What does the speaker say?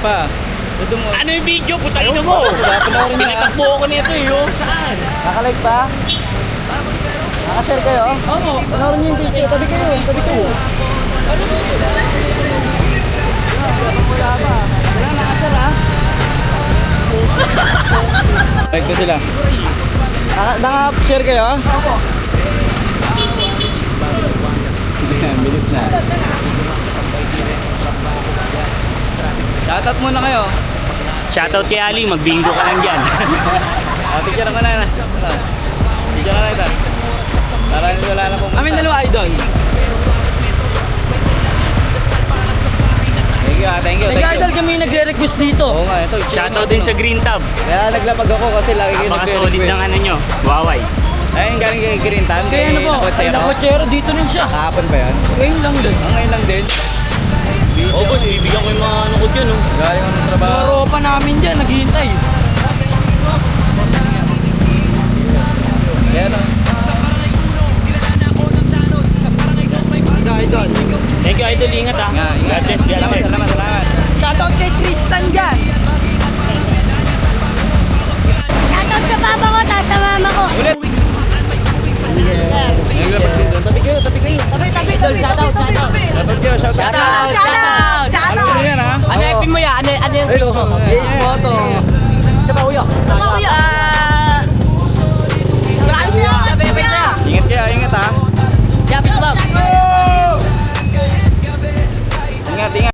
pa. Ito mo. Ano yung video? Putay na mo! Panoorin niyo. Pinatakbo ako nito eh, oh. Saan? Naka-like pa? Naka-share kayo? Oo. Panoorin niyo yung video. Tabi kayo. Tabi kayo. Wala pa. Wala, naka-share ha? Like ko sila. Naka-share kayo? Opo. Bilis na. Shoutout muna kayo. Shoutout kay Ali, mag-bingo ka lang dyan. Picture naman na. Picture na ito. Para wala na pumunta. Amin dalawa idol. Thank you. Nag-idol kami yung nagre-request dito. Oo nga, ito. Shoutout din sa Green Tab. Kaya naglapag ako kasi lagi kayo Napaka-solid ng ano nyo. Waway. Ayun, galing kay Green Tan. Kaya ano po, ay nakotsero dito rin siya. Kahapon ba yan? Ngayon lang din. Ngayon lang din. Oo, boss, bibigyan ko yung mga ano ko dyan, oh. Galing ako ng trabaho. Mga ropa namin dyan, naghihintay. Ayan o. Idol. Thank you, Idol. Ingat, ha. God bless, God bless. Salamat. Shoutout kay Tristan dyan. Shoutout sa papa ko, tapos sa mama ko. Ulit. Naglapag din doon. Tabi kayo. Shoutout. Shoutout kayo. Shoutout. Alam mo yan ha? Ano yung mo yan? Ano yung Ace Moto.